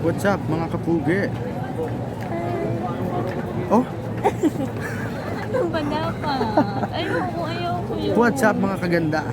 What's up mga kapugi? Oh? Ano ba dapat? Ayoko yun. What's up mga kaganda?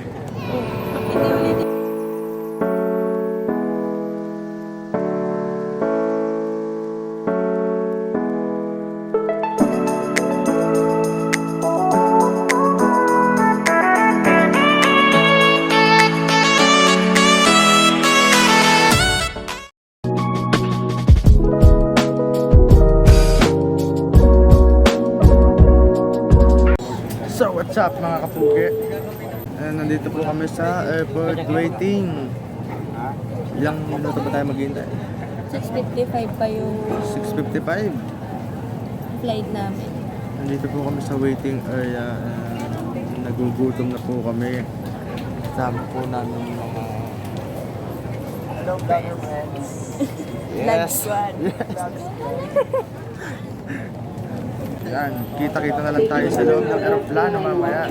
So what's up mga kapugi? Nandito po kami sa airport waiting. Ilang minuto ba tayo maghintay? 6:55 pa yung 6:55. flight namin. Nandito po kami sa waiting area. Nagugutom na po kami. Kasama po namin yung mga hello vlogger friends. Yes. Yan, kita-kita na lang tayo sa loob ng aeroplano mamaya.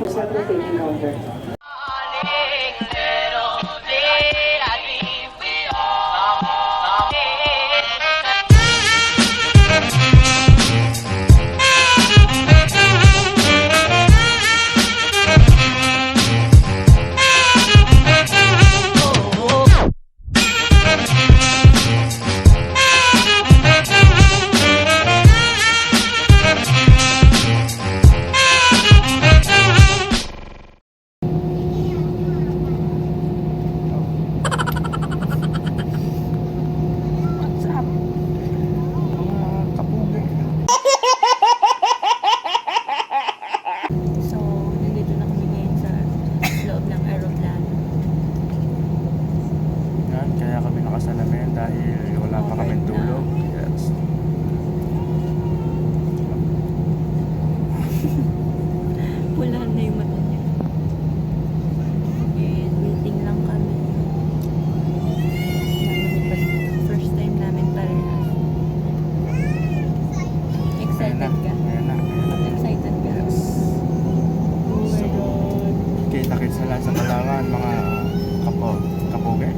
Dahil wala pa kami tulog. Yes. Wala na yung mata niya. And waiting lang kami. First time namin parehas. Excited ka? Excited ka? Yes. So, kita-kits na lang sa Palawan mga kapugi.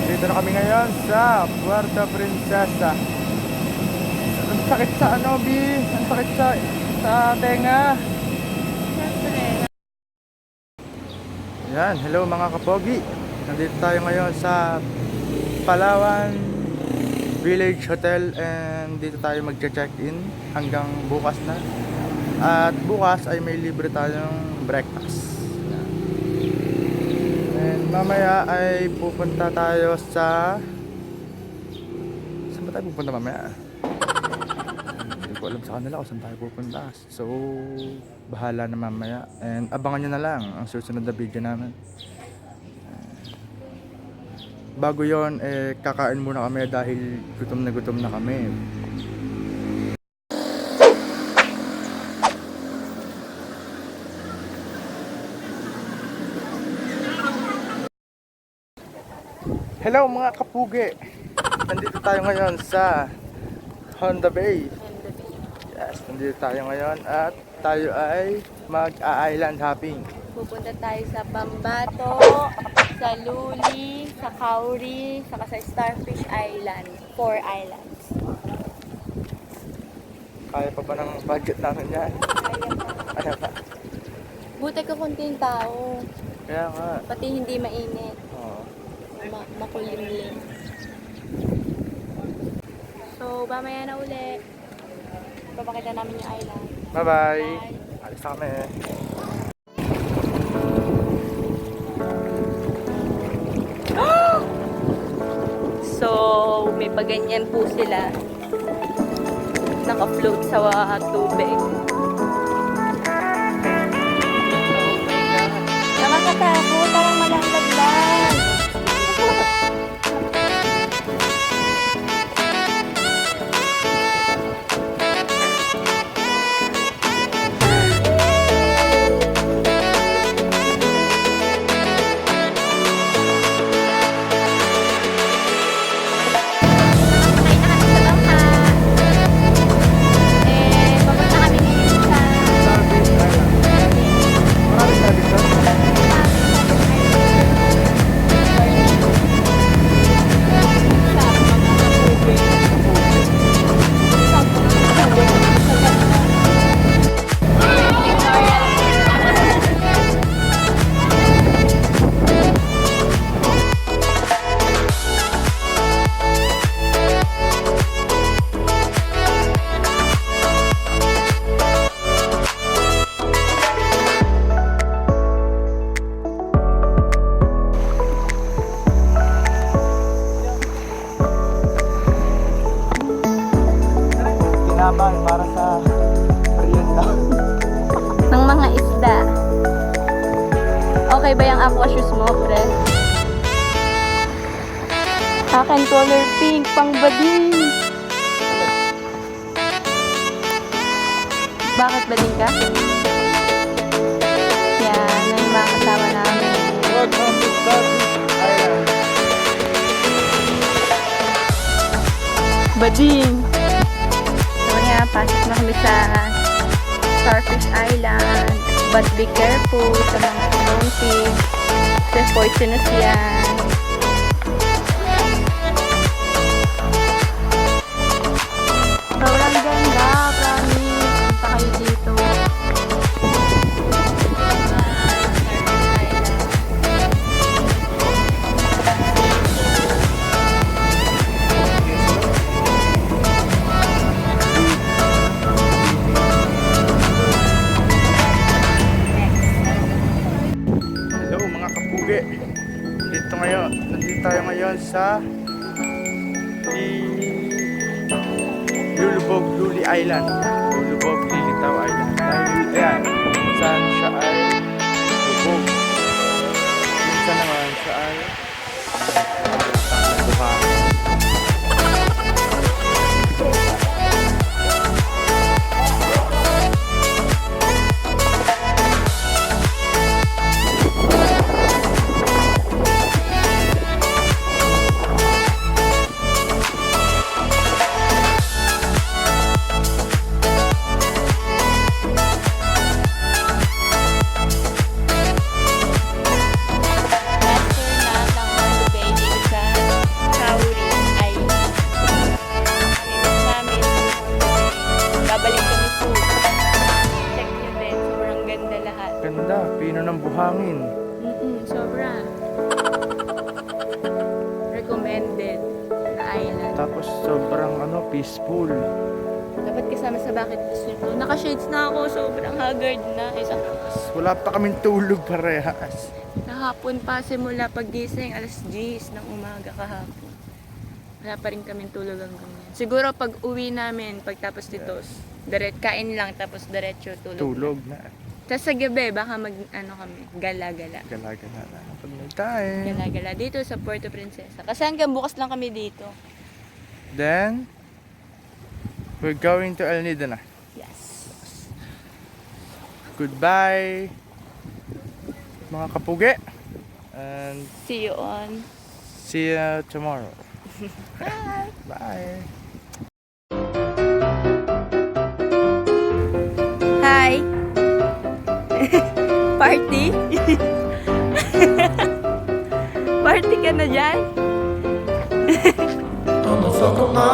Dito na kami ngayon sa Puerto Princesa. Ang sakit sa ano, B? Ang sakit sa tenga. Yan, hello mga kapogi. Nandito tayo ngayon sa Palawan Village Hotel and dito tayo magche-check-in hanggang bukas na. At bukas ay may libre tayong breakfast. And mamaya ay pupunta tayo sa... Saan ba tayo pupunta mamaya? Hindi ko alam sa kanila kung saan tayo pupunta. So, bahala na mamaya. And abangan nyo na lang ang susunod na video namin. Bago yon kakain muna kami dahil gutom na kami. Hello mga kapugi! Nandito tayo ngayon sa Honda Bay. Yes, nandito tayo ngayon at tayo ay mag-island hopping. Pupunta tayo sa Pambato, sa LULI, sa COWRIE, saka sa STARFIsh Island. 4 islands. Kaya pa ba ng budget namin yan? Kaya pa. Buti ka konting tao. Kaya nga. Pati hindi mainit. Oo. Makulimlim. So, mamaya na uli. Papakita namin yung island. Bye-bye! Bye! Alis na kami. So, may paganyan po sila. Naka-float sa tubig. Nakakatakot, parang malanglag lang. mga isda. Okay ba yung aqua shoes mo, pre? Akin color pink, pang bading. Bakit bading ka? Yan, may mga kasama namin. Welcome to Starfish Island. Bading! So yan, pasok na kami sa Starfish Island. But be careful sa mga stonefish. Kasi poisonous yan. Sobrang ganda, promise. Punta kayo dito. Hello mga kapugi. Nandito tayo ngayon sa LULI Island. Lulubog, Lilitaw Island. Dahil, ayan, saan siya ay lubog. Minsan naman siya ay buhangin. Ganda, pino ng buhangin. Sobra. Recommended na island. Tapos sobrang peaceful. Dapat kasama sa bucket list nito. Naka-shades na ako, sobrang haggard na. Wala pa kaming tulog parehas. Kahapon pa, simula paggising, alas 10 ng umaga kahapon. Wala pa rin kaming tulog hanggang ngayon. Siguro pag uwi namin, pagtapos dito, kain lang, tapos diretso tulog. Tulog na. Tapos sa gabi, baka kami, gala-gala. Gala-gala na. Pag may time. Gala-gala dito sa Puerto Princesa. Kasi hanggang bukas lang kami dito. Then, we're going to El Nido na. Yes. Goodbye, mga kapugi. And See you on. see you tomorrow. Bye. Hi! Party? Party ka na dyan? I'ma fuck up my